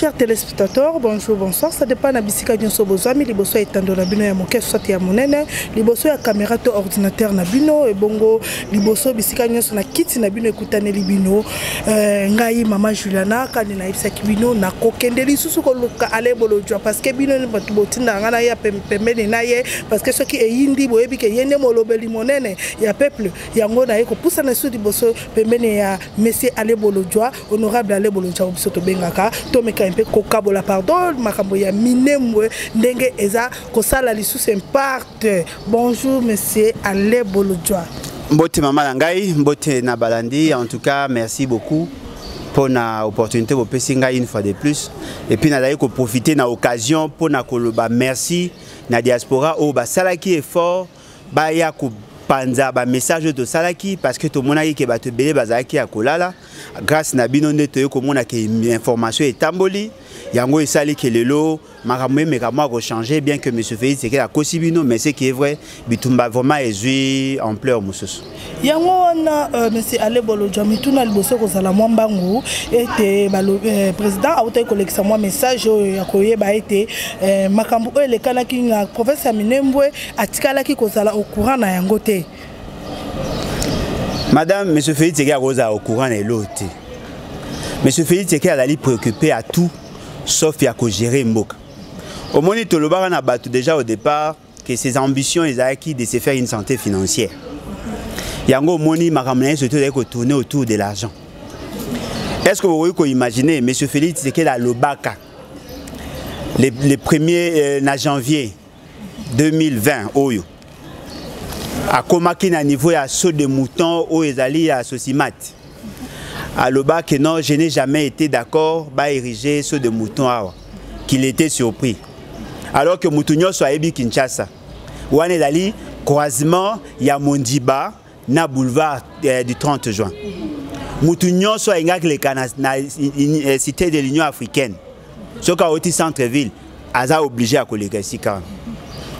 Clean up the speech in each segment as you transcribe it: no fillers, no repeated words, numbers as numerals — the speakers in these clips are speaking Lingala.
chers téléspectateurs, bonjour, bonsoir. Ça dépend de bisika nyonso bozami liboso etando na bino ya moke soit ya monene, liboso ya caméra to ordinateur na bino et bongo liboso bisika nyonso na kiti na bino ekutane libino. Ngai mama Juliana kani na ibisa kibino na kokende lisusu ko luka ale bolojwa parce que bino batu botinda ngana ya pembeni na ye parce que soki eyindi boyebi ke yende molobeli monene ya peuple yango na yeko poussa na sudi boso pembeni ya monsieur ale bolojwa honorable ale bolojwa biso to bengaka to meka un peu kokabola pardon makambo ya minemwe ndenge eza kosala lisusu imparte. Bonjour monsieur ale bolojwa. Mbote maman Langai, mbote na balandi. En tout cas, merci beaucoup pour l'opportunité de passer une fois de plus. Et puis, nous allons profiter de l'occasion pour nous merci na diaspora au salaki effort ba ya ko panza ba message de salaki parce que tout le monde a qui ba te belé bazaki a kolala grâce na bino ndeto ko mona ke information et tamboli yango esali ke lelo makamwe mekamo a changer bien que monsieur Félix c'est que la kosibino mais c'est qui est vrai bitumba vraiment ezui ampleur mususu yango na monsieur Ale Bolojwa mituna liboso ko zala mwambangu ete président a autant collecter moi message ya koyeba ete makambo ele kana ki na province ya Minembwe atikala ki ko zala au courant na yango te. Madame monsieur Félix c'est au courant na l'autre. Monsieur Félix c'est allait préoccupé à tout sauf ya ko gérer mboka. Au moment où le a battu déjà au départ que ses ambitions ils acquis de se faire une santé financière. Yango moni makamna surtout de tourner autour de l'argent. Est-ce que vous pouvez imaginer M. Félix c'est qu'il a le Baka le 1er janvier 2020 oyo a komaki na niveau ya saut de mouton au ezali à Sosimat. À l'Oba que non, je n'ai jamais été d'accord à ériger saut de mouton qu'il était surpris. Alors que Moutounyo soit Ebi Kinshasa. Ou on est allé croisement ya Mondiba na boulevard du 30 juin. Moutounyo soit ingak le na cité de l'Union africaine. Ce qu'a aussi centre-ville, Aza obligé à coller ici quand.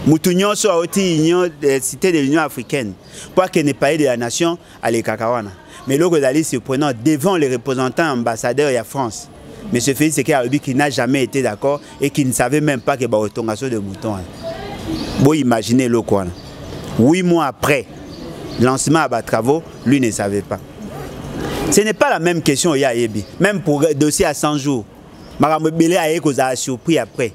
Moutounyo soit aussi cité de l'Union africaine. Pour qu'il n'ait pas de la nation à l'Ekakawana. Mais l'autre est surprenant devant les représentants ambassadeurs de la France. M. Félix qui n'a jamais été d'accord et qui ne savait même pas que la retournation de mouton. Vous imaginez le quoi. 8 mois après lancement à travaux, lui ne savait pas. Ce n'est pas la même question même pour le dossier à 100 jours. Mme Belé a surpris après.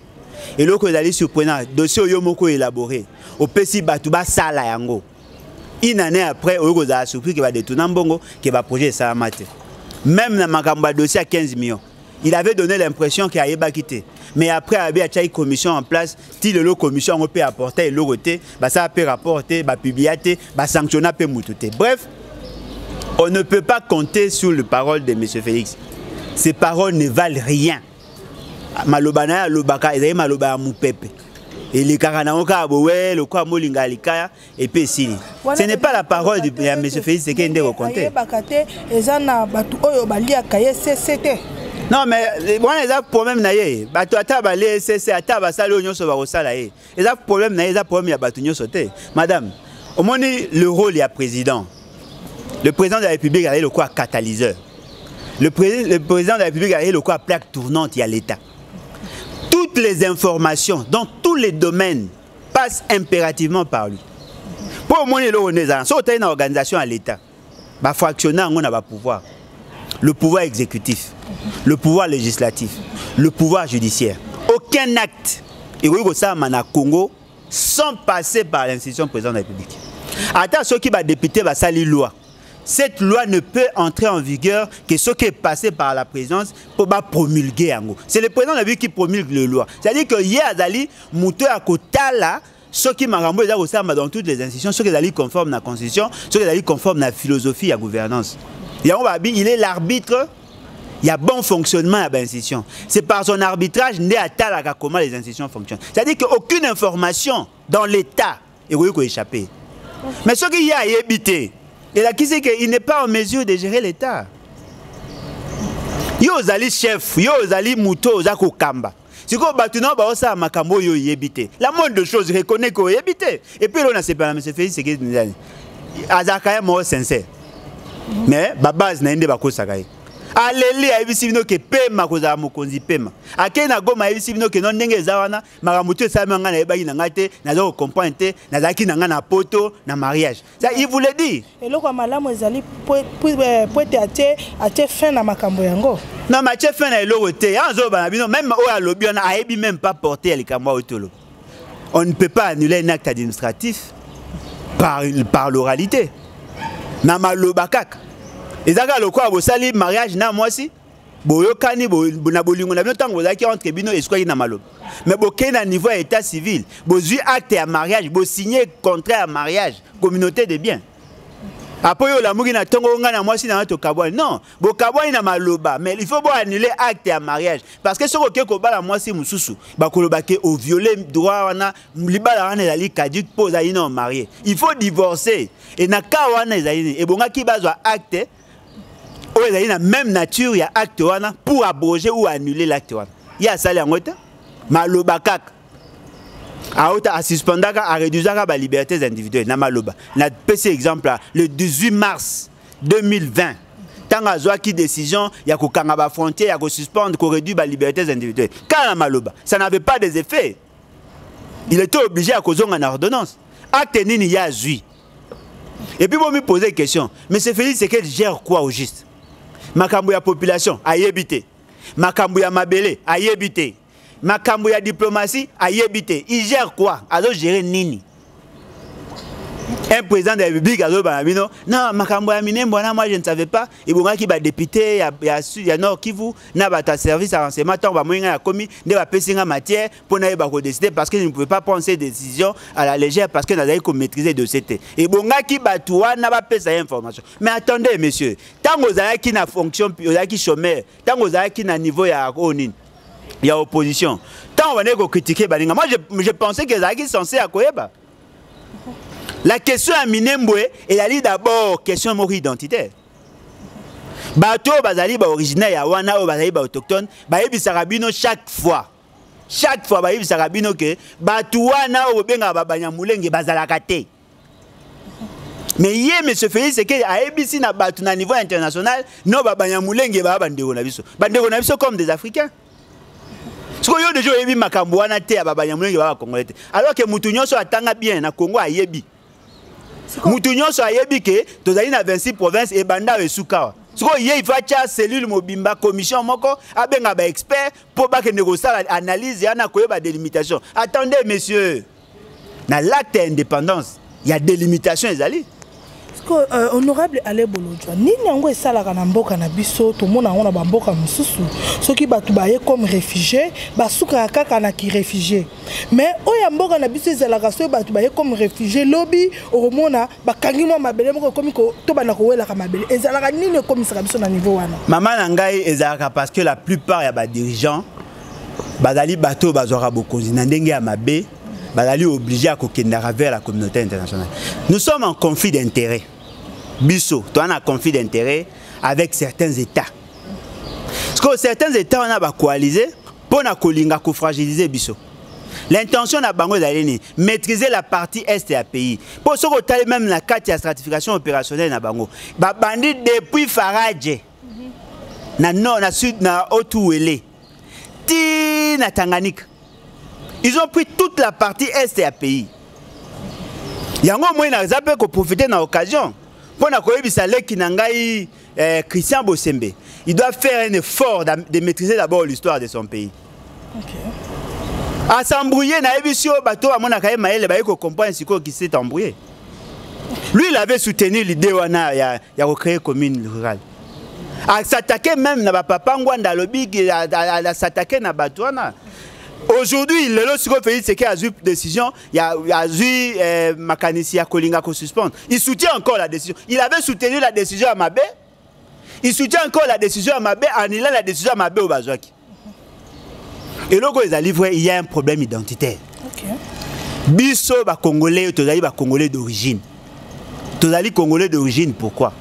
Et l'autre est surprenant. Le dossier est élaboré. Au PC Batouba Sala Yango. Une année après, on a surpris qu'il va détourner un bongo, qu'il va projet ça à mater. Même dans le dossier à 15 millions, il avait donné l'impression qu'il allait quitté. Mais après, il y a une commission en place. Si le lot commission on peut apporter le côté, ça peut rapporter, publier, sanctionner, peut mouter. Bref, on ne peut pas compter sur les paroles de M. Félix. Ces paroles ne valent rien. Malobana, Lobaka, et Maloba Moupepe. Et les Karanaoka, le quoi Molingalikaya, et puis si. Ce n'est pas la parole de M. Félix, c'est qu'il est raconté. Non, mais bon, il y a un problème. Il y a un problème. Madame, au moins le rôle du président. Le président de la République a le quoi catalyseur. Le président de la République a le quoi plaque tournante, il y a l'État. Toutes les informations dans tous les domaines passent impérativement par lui. Pour au moins une organisation à l'État, il faut actionner un pouvoir. Le pouvoir exécutif, le pouvoir législatif, le pouvoir judiciaire. Aucun acte et Congo sans passer par l'institution président de la République. Attends, ceux qui va député va salir loi. Cette loi ne peut entrer en vigueur que ce qui est passé par la présidence pour promulguer. C'est le président de la République qui promulgue la loi. C'est-à-dire que hier, Azali, Moutou à Kotala, ceux qui m'ont dans toutes les institutions, ceux qui sont conformes à la Constitution, ceux qui sont conformes à la philosophie et à la gouvernance. Il est l'arbitre, il y a bon fonctionnement à l'institution. C'est par son arbitrage né à comment les institutions fonctionnent. C'est-à-dire qu'aucune information dans l'État est échappée. Mais ce qui y a habité, et là, qui sait qu'il n'est pas en mesure de gérer l'État. Yo zali chef, yo zali mouto, zako kamba. Si vous avez ça, makambo yo yébité. La moindre chose reconnaît qu'on yébité. Et puis on a séparé M. Félix, c'est que Azakaya mort sincère. Mais base n'a pas de Aleli ayebisi bino ke pema kozala mokonzi pema. Ake na Goma ayebisi bino ke non ndenge eza wana maramutu esala nga na yebaki na nga te nazo comprendre te nazalaki na nga na poto na mariage. Ça il voulait dire. Eloko malamu ezali poete atie fin na makambo yango. Non mais atie fin na eloko te. Yanzo bana bino même o alobi on a ayebi même pas porter likambo otolo. On ne peut pas annuler un acte administratif par l'oralité. Na maloba kaka. Ezaka lokwa bosali mariage na mwasi boyokani na bolingo na bino tango bozaki entre bino eskwaki na maloba. Mais boké na niveau ya état civil, bozui acte ya mariage, bo signer contrat ya mariage, communauté de biens. Après yo la mugi na tongo nga na mwasi na to kabwani. Non, bo kabwani na maloba, mais il faut bo annuler acte ya mariage parce que soko ke ko bala mwasi mususu, ba koloba ke o violer droit wana libala wana ezali caduc pose ayi non marié. Il faut divorcer et na ka wana ezali et bonga ki bazwa acte ou ezali na même nature ya acte wana pour abroger ou annuler l'acte wana. Ya sali yango te maloba kaka. A suspendaka a réduisaka ba libertés individuelles na maloba. Na PC exemple le 18 mars 2020 tant azwaki décision ya ko kanga ba frontière ya ko suspendre ko réduire ba libertés individuelles. Quand na maloba, ça n'avait pas des effets. Il était obligé à kozonga na ordonnance. Acte nini ya zui. Et puis bon me poser question, mais c'est Félix c'est qu'elle gère quoi au juste? Makambo ya population ayebité. Makambo ya mabele ayebité. Makambo ya diplomatie ayebité. Il gère quoi? Alors gérer nini? Un président de la République alors banabino non makambo ya minembo na moi je ne savais pas et bonga ki ba député ya Nord Kivu na ba ta service à renseignement tant ba moinga ya komi ne ba pesinga matière pour na ba ko décider parce que je ne pouvais pas prendre ces décisions à la légère parce que na dai ko maîtriser dossier et bonga ki ba tuwa na ba pesa information. Mais attendez monsieur, tango za ki na fonction za ki chômeur, tango za ki na niveau ya onine il y a opposition. Tant on est critiquer balinga. Moi je pensais que Zaki censé à Koyeba. La question à Minembwe est d'abord question de identitaire. Bato bazali ba originaire ya wana o bazali ba autochtone, ba yebi sarabino chaque fois ba yebi sarabino que bato wana o benga ba banyamulenge bazalaka te. Mais hier monsieur Félix c'est que a yebi na bato na niveau international no ba banyamulenge ba bandeko na biso. Bandeko na biso comme des Africains. Ce que yo déjà yebi makambo wana te ba banyamulenge ba Congolais. Alors que mutu nyonso atanga bien na Congo a yebi. Mutu nyonso a yebi que tozali na 26 provinces et banda esuka. Ce que hier il va tia cellule mobimba commission moko abenga ba expert pour ba ke négocier analyse yana koyeba délimitation. Attendez messieurs. Na l'acte d'indépendance, il y a délimitation ezali. Honorable Ale Bolojwa, nini yango esalaka na mboka na biso to mona ngona ba mboka mususu soki batu baye comme réfugié basuka kaka na ki réfugié mais oya mboka na biso ezalaka so batu baye comme réfugié lobby oromona bakangi mo mabele moko komi ko to bana ko wela ka mabele ezalaka nini comme saka biso na niveau wana mama na ngai ezalaka parce que la plupart ya ba dirigeants bazali bato bazora bokonzi na ndenge ya mabe bazali obligé à kokendara vers la communauté internationale. Nous sommes en conflit d'intérêts. Bisso, tu as un conflit d'intérêts avec certains États. Parce que certains États on a coalisé pour na kolinga ko fragiliser Bisso. L'intention na bango d'aller maîtriser la partie est du pays. Pour ce que même la carte de stratification opérationnelle na bango. Ba bandi depuis Faradje. Na nord, na sud, na Otuwele. Ti na Tanganyika. Ils ont pris toute la partie est du pays. Yango moyen na zape ko profiter na occasion. Pour na koyebisa leki na ngai Christian Bosembe. Il doit faire un effort de maîtriser d'abord l'histoire de son pays. OK. À s'embrouiller na ebisio bato amona kaye maele ba ko comprendre siko qui s'est embrouillé. Lui il avait soutenu l'idée wana ya recréer commune rurale. À s'attaquer même na papa ngwanda lobi à s'attaquer na bato wana. Aujourd'hui, le Siko Félix c'est qu'il a eu décision, il a eu Makanisi à Kolinga qu'on suspendre. Il soutient encore la décision. Il avait soutenu la décision à Mabé. Il soutient encore la décision à Mabé, en il a la décision à Mabé au Bazouaki. Et là, il y a un problème identitaire. Okay. Bisso ba Congolais, tozali ba Congolais d'origine. Tozali Congolais d'origine, pourquoi?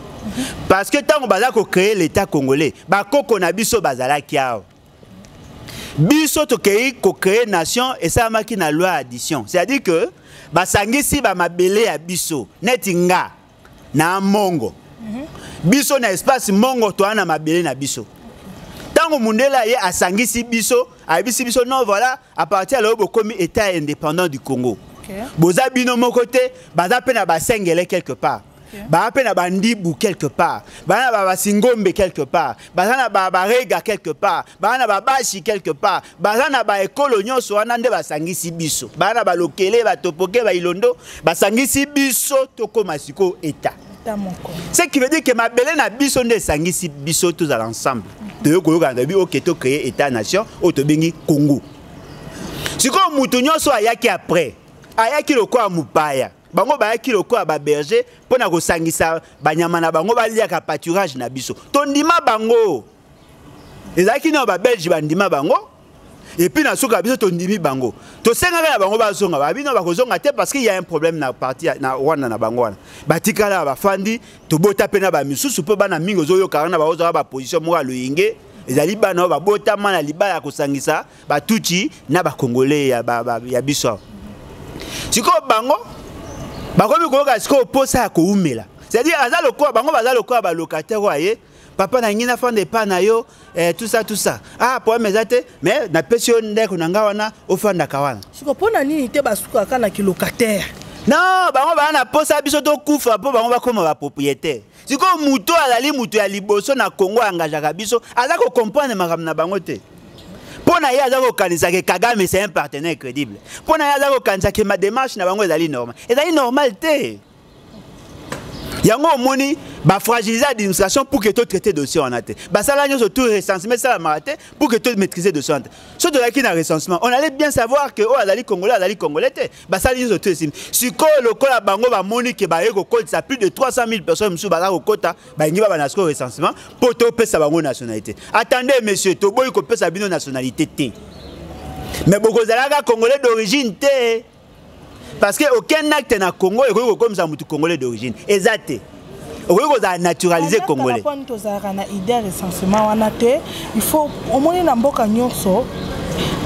Parce que tant qu'on a créé l'État congolais, ba koko na bisso bazala kiao. Biso to créer nation et ça maki na loi addition. C'est-à-dire que ba sangisi ba mabele ya biso netinga na mongo. biso na espace mongo to ana mabele na biso tango mundela ye asangisi biso abisi biso non voilà à partir là bokomi état indépendant du Congo boza bino moko te baza pe na basengele quelque part baza pe na bandibu quelque part baza na basingombe quelque part baza na barega quelque part baza na babashi quelque part baza na baekolo nyonso wana nde basangisi biso baza na balokele batopoke bailondo basangisi biso tokoma siko état. Ce qui veut dire que ma belle na biso nde sangisi biso tous ensemble. De koyoka ndabi o keto créer état nation o to bengi Congo. Siko mutu nyonso ayaki après. Ayaki lokwa mupaya. Bango bayaki lokwa ba berger pona ko sangisa banyama na bango baliaka pâturage na biso. Tondima bango. Ezaki na ba belge bandima bango. Et puis na soka biso tondimi bango. To senga na bango bazonga ba bino bakozonga te parce qu'il y a un problème na partie na wana na bango wana. Batikala ba fandi to bota pena ba misusu pe bana mingo zo yo karana ba ozo ba position mo loyinge ezali bana ba bota mana libala ko sangisa ba tuchi na ba congolais ya biso. Siko bango bakomi ko ka siko posa ko umela. C'est-à-dire azalo ko bango bazalo ko ba locataire waye. Papa na ngina fande pa na yo tout ça ah pour mes até mais na pesio ndeko na ngawana ofanda kawana siko pona nini te basuka kana ki locataire non bango ba na posa biso to kufa po bango ba koma ba propriétaire siko muto azali muto ya liboso na Congo engagaka biso aza ko comprendre makam na bango te pona ya aza ko kanisa ke Kagame c'est un partenaire crédible pona ya aza ko kanisa ke ma démarche na bango ezali normal te. Yango moni ba fragiliser l'administration pour que tout traiter dossier en atte. Ba sala nyo tout recensement ça la maraté pour que tout maîtriser dossier en atte. Ce de là qui na recensement, on allait bien savoir que oh azali congolais te. Ba sala nyo tout estime. Siko lokola bango ba moni ke ba eko code ça plus de 300 000 personnes musu ba ko kota ba ngi ba nasko recensement pour to pesa bango nationalité. Attendez monsieur, to boy ko pesa bino nationalité te. Mais boko zalaka congolais d'origine te. Parce que aucun acte na Congo est comme ça mutu congolais d'origine. Exact. On va naturaliser congolais. Il faut au moins na mboka nyonso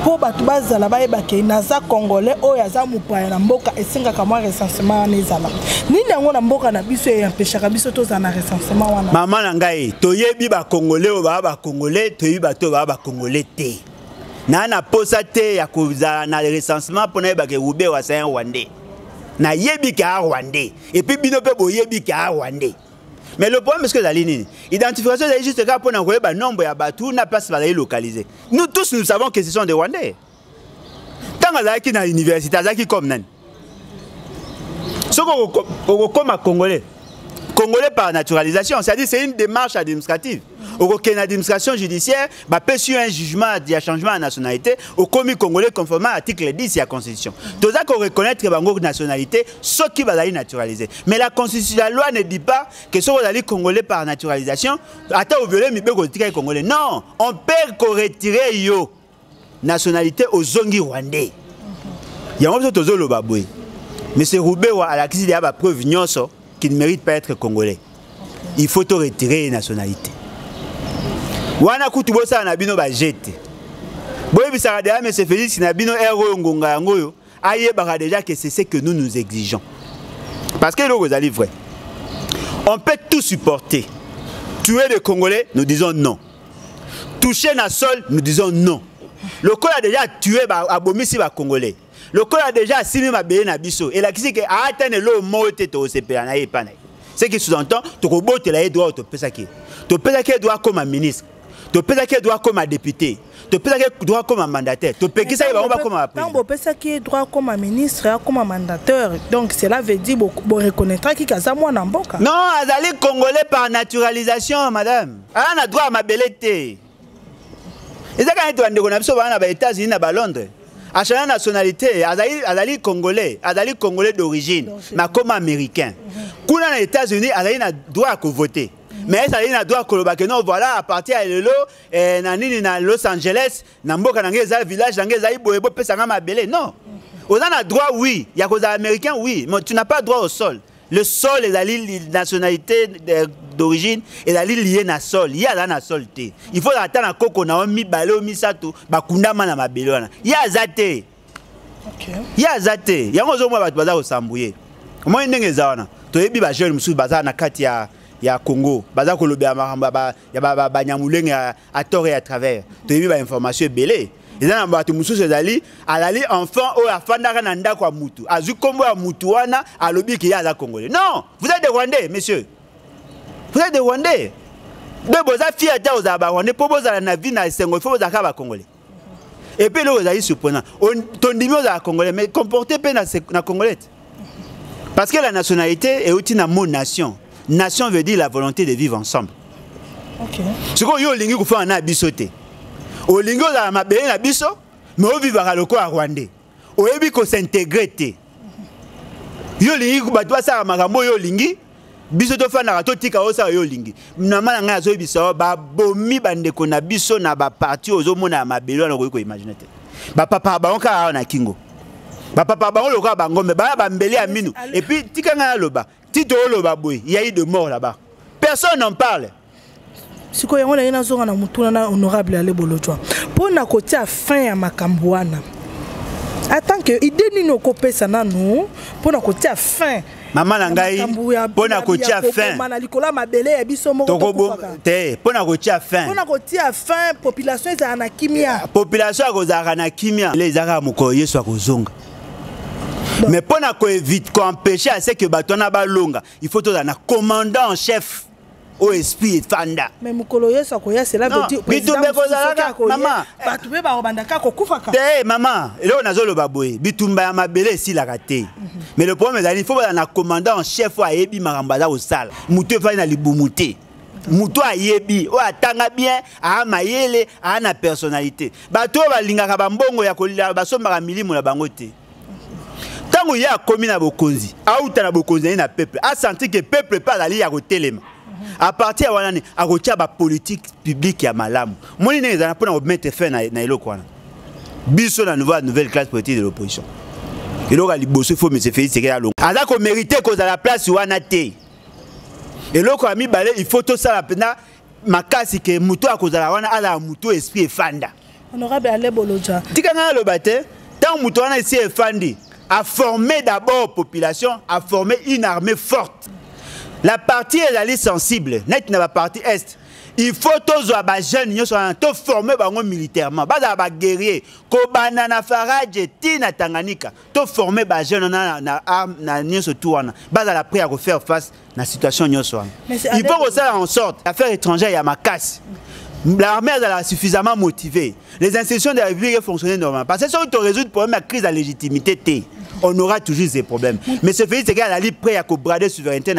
pour batu bazala bayeba ke naza congolais o yaza mupaya na mboka esinga kama recensement nezala. Nini yango na mboka na biso e empêchaka biso to za na recensement wana. Mama na ngai toyebi ba congolais o ba congolais toyebi ba to ba congolais te. Na posa te ya kuza na recensement pour na yeba ke ube wa c'est un Rwandais. Na yebi ka Rwandais et puis bino pe bo yebi ka Rwandais. Mais le problème, c'est que la ligne, l'identification est juste là pour envoyer le nombre de bateaux, n'a pas à localiser. Nous tous, nous savons que ce sont des Rwandais. Tant que vous dans l'université, vous êtes comme nous. Ce qu'on est comme Congolais. Congolais par naturalisation, c'est-à-dire c'est une démarche administrative. Au Kenya administration judiciaire, bah peut sur un jugement de changement de nationalité, au commis congolais conformément à l'article 10 de la Constitution. Tout ça qu'on reconnaît que bango nationalité, ce qui va aller naturaliser. Mais la Constitution, la loi ne dit pas que ce qu'on aller congolais par naturalisation, attends au violet mi be retirer congolais. Non, on peut retirer yo nationalité aux zongi rwandais. Il y a un peu de lo baboué. Mais c'est Roubaix à la crise il y a ba preuve nyonso qui ne mérite pas être congolais. Il faut te retirer les nationalités. Wana kutubo sa na bino ba jete. Boye bisaka de mais c'est Félix na bino ero ngonga yango yo. Aye baka déjà que c'est ce que nous nous exigeons. Parce que l'eau est vrai. On peut tout supporter. Tuer les Congolais, nous disons non. Toucher na sol, nous disons non. Le col a déjà tué abomisi ba Congolais. Le col a déjà assimilé ma béné na biso. Et la qui que a atteint l'eau moté to CP na epana. Ce qui sous-entend to robote la droit to pesaki. To pesaki droit comme un ministre. Tu peux dire droit comme un député, tu peux dire droit comme un mandataire, tu peux dire comme un président. Tu peux dire droit comme un ministre, comme un mandateur. Donc cela veut dire qu'on reconnaîtra qu'il y a moi dans Mboka. Non, azali congolais par naturalisation, madame. On a droit à ma belleté. Et ça quand tu as des gens aux États-Unis, à Londres, à chaque nationalité, azali congolais d'origine, mais comme américain. Quand on est aux États-Unis, azali a droit à voter. Mais ça a droit que non, voilà, à partir de Los Angeles, dans le village, dans le non. On a droit, oui. Il y a des Américains, oui. Mais tu n'as pas droit au sol. Le sol est la nationalité d'origine et la liée à sol. Il y a la sol. Il faut attendre qu'on a mis balé, mis ça tout. Bakundama na mabelona. Il y a zate. Il y a zate. Il y a un autre mois au Sambouye. Moi, il y a un jeune qui est na katia. ya Congo baza ko lobya maramba ya ba nyamulenge à tort et à travers to yebi ba information belé ils ont battu mususu ezali alali enfant o afandaka na ndako ya mutu azu kombo ya mutu wana alobi ki ya za congolais non vous êtes des Rwandais monsieur vous êtes des Rwandais de boza fier ta oza ba Rwandais po boza na vie na sengo faut boza ka ba congolais et puis là vous avez surprenant ton dimi oza congolais mais comporter pe na congolais parce que la nationalité est aussi na mot nation. Nation veut dire la volonté de vivre ensemble. OK. Ce qu'on yo lingi ko fa na bisoté. O lingi o la mabé na biso, mais o vivre loko à Rwandais. O yebi ko s'intégrer té. Yo lingi ko batwa sa makambo yo lingi, biso to fa na to tika o sa yo lingi. Na mala nga zo biso ba bomi bande ko na biso na ba parti ozo mona mabelo na ko imaginer té. Ba papa ba onka na kingo. Ba papa ba loka bangombe ba mbeli aminu et puis tikanga loba tito loba boy il y a eu de morts là-bas personne n'en parle siko yango na ina zonga na mutuna na honorable ale bolotwa pona kotia fin ya makambo wana attends que idée nino kopesa nanu pona kotia fin mama na ngai pona kotia fin mana likola mabele ya biso moko te pona kotia fin pona kotia fin population za na kimia population akozaka na kimia les zaka moko yeso akozonga. Mais pour éviter qu'on empêche à ce que batona balonga, il faut un commandant en chef au esprit fanda. Mais mukolo yeso ko yese la veut dire bitumbe kozalaka maman batube ba obandaka ko kufaka. Te maman, là on a zolo baboy, bitumba ya mabele si la raté. Mais le problème c'est il faut un commandant en chef au ayebi marambaza au sala. Mutu fa na libumuté. Mutu ayebi o atanga bien a mayele a na personnalité. Bato balingaka bambongo ya kolila basomba milimo na bango te. Tant qu'il y a commis na bokonzi, auta na bokonzi na peuple, a senti que peuple pas ali ya kotelema. À partir wana ni akotia ba politique publique ya malamu. Moni ne za na mettre fin na eloko wana. Biso na nouvelle classe politique de l'opposition. Eloko ali bosso faut monsieur Félix Tshisekedi longo. Aza ko mériter cause à la place wana te. Eloko ami balé il faut tout ça la pena makasi ke muto akozala wana ala muto esprit efanda. Honorable ale bolotwa. Tikanga lo bate, tant muto wana ici efandi. A formé d'abord la population, a formé une armée forte. La partie est allée sensible, net na la partie est. Il faut tous les jeunes qui sont formés militairement, les guerriers, Kobana na Faradje, Tina Tanganyika, tous formés les jeunes na arme na nyonso tourna, la prêt à faire face à la situation nyonso. Il faut que ça en sorte. L'affaire étrangère, il y a ma casse. L'armée est suffisamment motivée. Les institutions de la République fonctionnent normalement. Parce que si on résout le problème de la crise de la légitimité, on aura toujours ces problèmes. Mais ce fait, c'est qu'elle a prêt à brader la souveraineté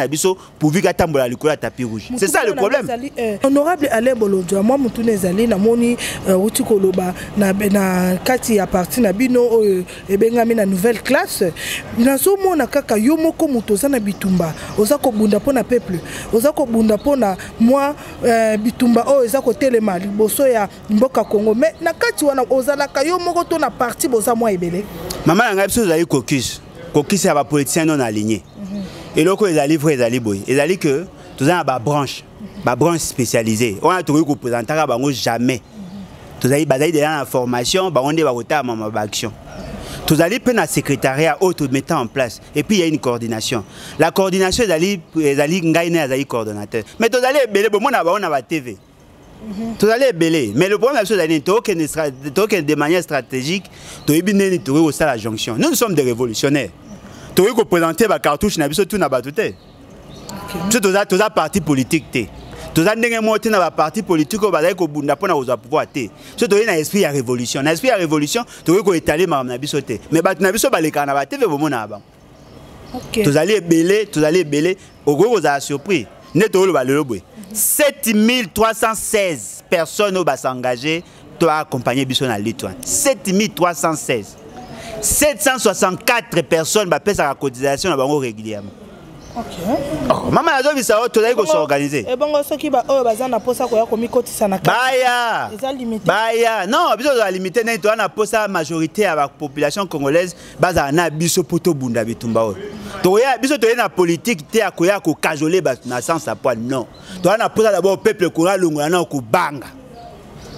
pour vivre à la licola tapis rouge. C'est ça le problème. Honorable Ale Bolodwa, moi, je suis allé na moni Utikoloba na kati ya parti na bino ebengami na nouvelle classe. Nazomona kaka yo moko mutoza na bitumba. Ozako bunda pona peuple. Ozako bunda pona moi bitumba o ezako telema liboso ya mboka Congo. Mais na kati wana ozalaka yo moko to na parti boza moi ebele. Maman nga biso zali caucus c'est ba politiciens non alignés. Et loko les ali vrai les boy. Les ali que tous en ba branche spécialisée. On a trouvé qu'on présentera bango jamais. Tous ali bazali de la formation, ba on de ba kota ma action. Tous ali prendre un secrétariat auto mettant en place et puis il y a une coordination. La coordination les ali ngai na ali coordonnateur. Mais tous ali belé bon na ba on a ba TV. Tout allait belé, mais le problème c'est que de manière stratégique, tu as la jonction. Nous sommes des révolutionnaires. Tu as présenté la cartouche, tu as tout na batute. Tu as parti politique tu as un parti politique qui a pouvoir tu as un esprit à révolution. Un esprit à révolution, tu as étalé ma bisote. Mais tu as les canards TV tu allais belé, au gros vous avez surpris. 7316 personnes ont s'engagé pour accompagner Bisson à l'Étoile. 7316. 764 personnes ont fait sa cotisation régulièrement. Ok. Maman a dit ça, tu as s'organiser. Et bon, ceux qui ont posé Baya. Non, biso za limité na to na posa majorité à la population congolaise baza na biso poto bunda bitumba o. To ya biso to na politique te akoya ko cajoler ba na sens à poil non. To na posa d'abord peuple ko longola na ko banga.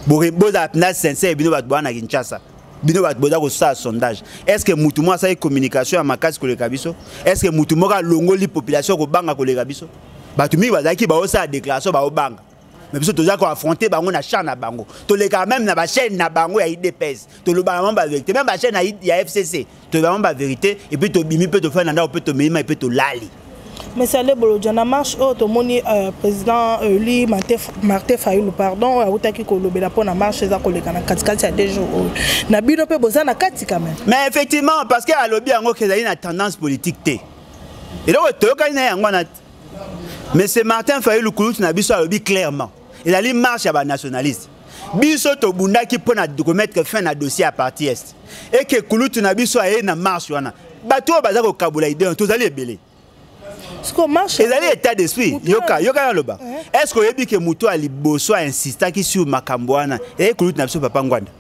Boza na sincère bino ba na Kinshasa. Bino bat boza ko sa sondage. Est-ce que mutu mo sa communication à makasi ko le kabiso? Est-ce que mutu mo ka longo li population ko banga ko le kabiso? bato mingi bazalaki baosala déclaration baobanga mais biso toza ko affronter bango na champ na bango toleka même na ba chaîne na bango ya IDPS tolobaka ba vérité même ba chaîne ya FCC tolobaka ba vérité et puis tobimi pe to faire nanda pe to mima et puis to lali. Mais ça le bolo jana marche au moni président lui Martin Fayulu pardon autaki ko lobela pour na marche za koleka na katikati ya 2 jours na bino pe boza na kati quand même. Mais effectivement parce que alobi yango que ezali na tendance politique té et donc toyokani na yango na mais c'est Martin Fayulu kulutu na biso alobi clairement il a li marche ya ba nationaliste biso to bundaki pour na mettre fin na dossier à partie est et que kulutu na biso aye na marche wana bato baza ko kabula idée tozali ebele. Ce qu'on marche. Et allez état d'esprit. Yoka na loba. Est-ce que yebi que muto ali boso insista ki sur makambwana et kulut na biso papa ngwanda.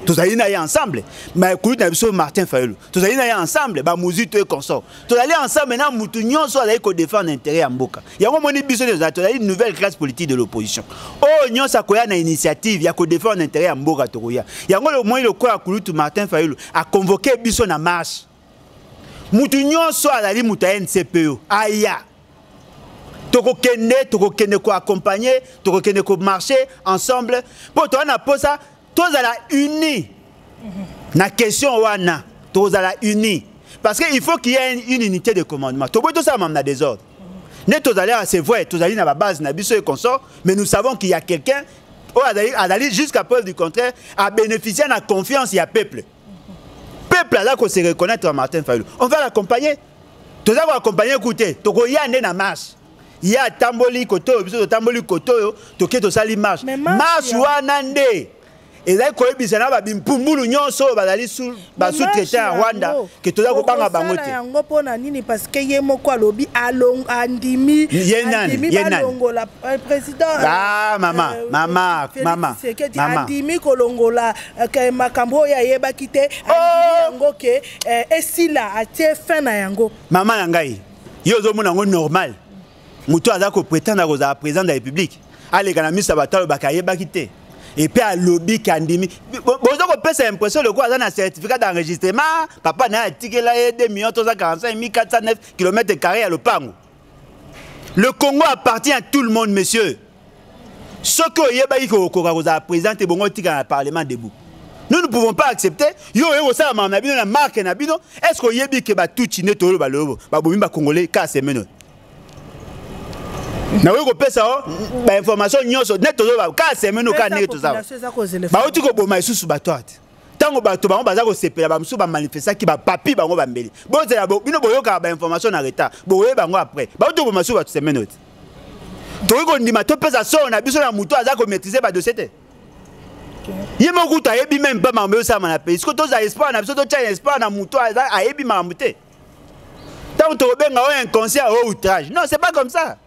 Tous allez na ensemble. Mais kulut na biso Martin Fayulu. Tous allez na ensemble ba muzito et consort. Tous allez ensemble na mutu nyonso allez ko défendre intérêt ya mboka. Yango moni biso les autres une nouvelle classe politique de l'opposition. Oh nyonso akoya na initiative ya ko défendre intérêt ya mboka tokoya. Yango le moyen le quoi kulut Martin Fayulu a convoqué biso na marche. Mutu nyonso azali mutu ya NCPO aya tokokende ko accompagner tokokende ko marcher ensemble pour toi na posa tozala uni na question wana tozala uni parce que il faut qu'il y ait une unité de commandement toboy to ça même na désordre ne tozali à se voir tozali na ba base na biso et consort mais nous savons qu'il y a quelqu'un azali jusqu'à preuve du contraire à bénéficier de la confiance ya peuple. Peuple là qu'on se reconnaître à Martin Fayulu. On va l'accompagner. Tous va accompagner écoutez, toko yande na marche. Il y a tamboli koto, biso tamboli koto, toke to sali marche. Marche wana nde. Et là ko ebisana ba bimpumbulu nyonso bazali sous-traité en Rwanda que toza ko banga bango te. Yango pona nini parce que ye moko alobi along andimi balongola président ah mama andimi kolongola ke makambo ya yeba kite yango ke esila atie fin na yango mama na ngai yo zo mona ngo normal muto aza ko prétendre ko za président de la République ale kana misa batalo bakayeba kite. Et puis à lobby Kandimi. Bon, ça l'impression de quoi dans un certificat d'enregistrement. Papa n'a tiqué là 2 345 409 km² à l'Opango. Le Congo appartient à tout le monde, monsieur. Ce que Yebaï a présenté bon dans le Parlement debout. Nous ne pouvons pas accepter. Yo ça ma nabino na marque nabino. Est-ce que Yebi ke ba tout chine tolo balobo. Ba bomba congolais ka semeno. Na weko pesa ba information nyonso net to ba ka semeno ka ne to za ba oti ko boma isusu batwate tango bato bango baza ko sepela ba musu ba manifesta ki ba papi bango ba mbeli bo zela bo bino boyoka ba information na retard bo we bango après ba oti ko masu ba semeno to ko ndima to pesa so na biso na muto aza ko maîtriser ba dossier te yemo kuta yebi même pas mambe ça na pays ko to za espoir na biso to tcha espoir na muto aza ayebi mamute tango to benga o inconscient o outrage non c'est pas comme ça.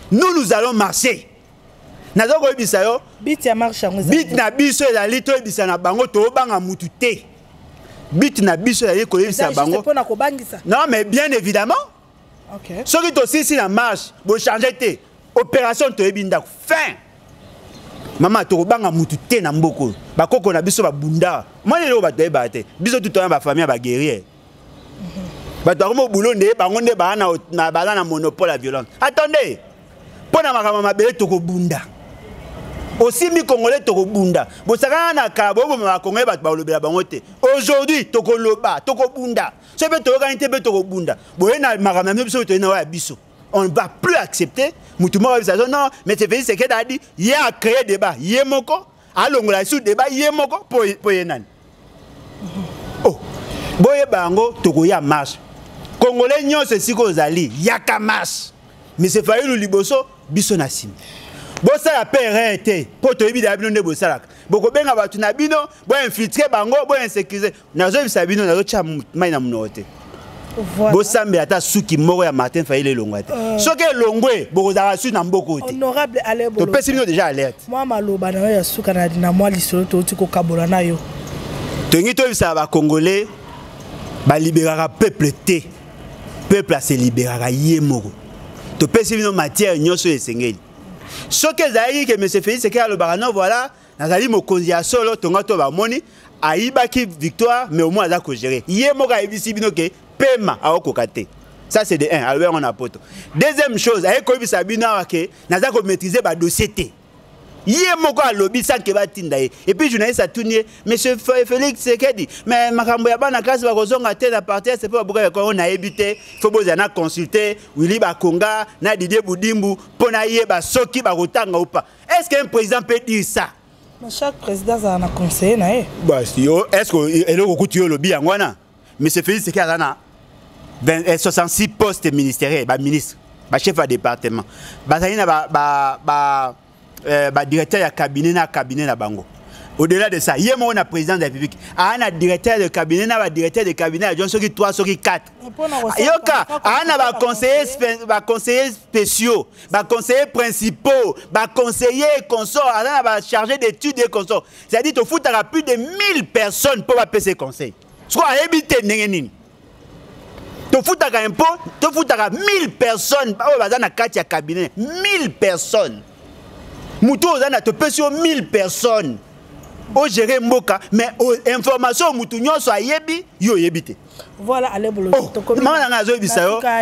Nous allons marcher. Nazoko ebisa yo. Bit ya marche yango. Bit na biso ya lito ebisa na bango to banga mutu te. Bit na biso ya ko ebisa bango. Non mais bien évidemment. OK. Ce qui to si na marche, bo changer te. Opération to ebinda fin. Mama to banga mutu te na mboko. Ba koko na biso ba bunda. Moi lelo ba te ba te. Biso tout ba famille ba guerrier. Ba to mo boulot nde bango nde ba na monopole la violence. Attendez. Pona makama mabele toko bunda aussi mi congolais toko bunda bosaka na kabo bo ma congolais ba lobela bango te aujourd'hui toko loba toko bunda so be toko kanite be toko bunda boye na makama biso to na wa biso on ne va plus accepter mutu mo bisa non mais c'est Félix Tshisekedi a dit il a créé débat yemoko alongola sous débat yemoko po yenani oh boye bango toko ya marche congolais nyonso siko zali yaka marche mais c'est Fayulu liboso biso na sim bosa la PRT poto ebi da bino nde bosalaka boko benga batu na bino bo infiltrer bango bo insécuriser nazo bisa bino nazo cha mai na munote bosambe ata suki moko ya Martin Fayulu elongwa te soki elongwe boko za su na mboko te honorable Alebo to pesi bino déjà alerte moi maloba na ya suka na moi lisolo to tiko kabola na yo to ngi to bisa ba congolais ba libérera peuple te peuple a se libérera yemoko to pesi bino matière nyonso esengeli soki ezalaki ke monsieur Félix Tshisekedi alobaka non voilà nazali mokonzi ya solo tonga to bamoni ayibaki victoire mais au moins aza kogere ye moko ayebisi bino ke pema aokoka te Ça, c'est de 1. Alors, on a poto. Deuxième chose, avec Kobi Sabina, n'a pas maîtriser le dossier. Il y a beaucoup de lobby sans que batinda. Et puis, journaliste a tourné, monsieur Félix Sekedi, mais Makambo ya bana classe va kozonga tête à partir, c'est pas pourquoi on a évité, faut besoin de consulter, Willy Bakonga, na Didier Boudimbu, pour na yeba soki ba rotanga ou pas. Est-ce qu'un président peut dire ça? Mais chaque président a un conseiller, na eh. Bah, est-ce que le recoute le lobby en wana? Monsieur Félix Sekedi a 66 postes ministériels, bah ministre, bah chef de département, bah ça y a directeur de cabinet na bango. Au-delà de ça, il y a un président de la République, un directeur de cabinet na directeur de cabinet, il y a 3 sur 4. Il y a un conseiller spéciaux, conseillers principaux, conseillers consorts, un chargé d'études et consorts. C'est-à-dire qu'il faut plus de 1000 personnes pour faire ces conseils. Soit éviter n'engeni. Tu fous ta impôt, tu fous ta 1000 personnes, dans le cabinet, 1000 personnes. Moutou ozana te peut sur 1000 personnes. Au gérer Mboka, mais information Moutou nyon so yebi, yo yebite. Voilà, allez bolo.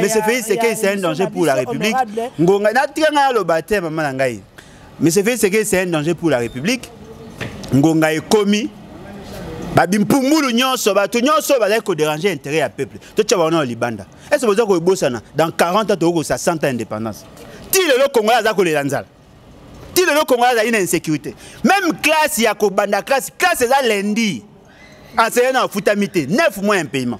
Mais c'est un danger pour la République. Ngonga na tianga lo baptême maman ngai. Mais c'est un danger pour la République. Ngonga est commis. Babimpumulu nyonso bato nyonso bazali ko déranger intérêt à peuple. To tcha wana libanda. Est-ce que vous avez bosana dans 40 ans to ça 100 ans d'indépendance. Ti le Congolais za ko le lanzala. Ti le Congolais a une insécurité. Même classe ya ko banda classe ça lundi. Enseignant en futamité 9 mois un paiement.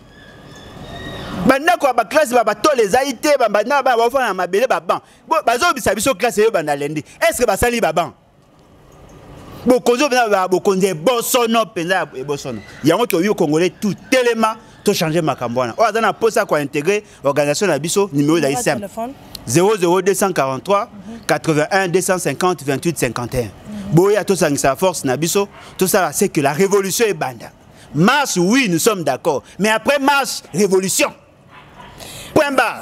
Banda ko ba classe ba to les aité banda ba fa na mabele ba ban. Bo bazo bisa biso classe yo banda lundi. Est-ce que ba sali ba ban? Bokonzo bena bokonze bosono penza bosono. Yango to yo Congolais tout tellement to changer makambwana. O azana posa ko intégrer organisation na biso numéro da ISM 00243 81 250 28 51. Boya to sangisa force na biso, tout ça c'est que la révolution est banda. Marche oui, nous sommes d'accord, mais après marche révolution.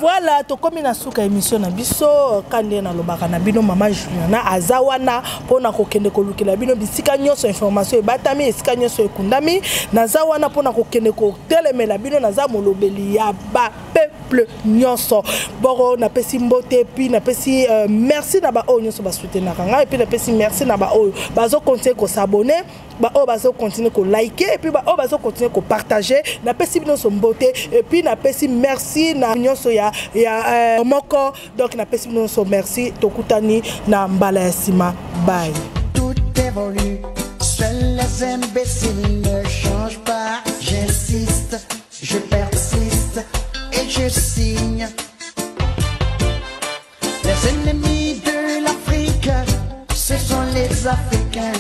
Voilà, to comme na suka émission na biso kande na lobaka na bino mama Juliana azawana pona kokende kolukela bino bisika nyonso information e batami esika nyonso ekundami nazawana pona kokende ko telemela bino naza molobeli ya ba peuple nyonso boro na pesi mbote puis na pesi merci na ba o nyonso ba soutenir kanga et puis na pesi merci na ba o bazo continuer ko s'abonner ba o bazo continuer ko liker et puis ba o bazo continuer ko partager na pesi bino so mbote et puis na pesi merci na nyonso ya moko donc na pesi bino so merci tokutani na mbala ya sima bye. Tout évolue, seuls les imbéciles ne changent pas. J'insiste, je persiste et je signe. Les ennemis de l'Afrique, ce sont les Africains.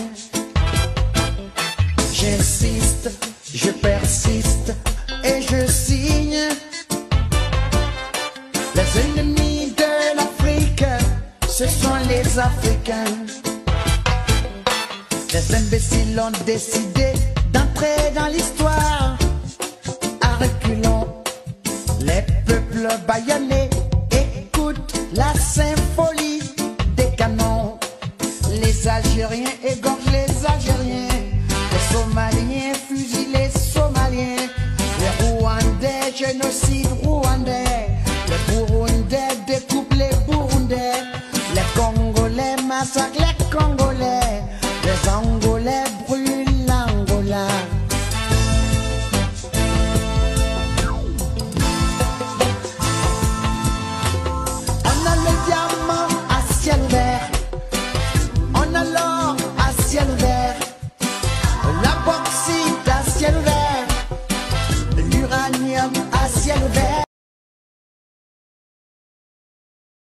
J'insiste, je persiste et je signe. Les ennemis de l'Afrique, ce sont les Africains. Les imbéciles ont décidé d'entrer dans l'histoire. À reculons, les peuples bâillonnés écoutent la symphonie des canons. Les Algériens égorgent les Algériens. Les Somaliens fusillent les Somaliens. Les Rwandais génocident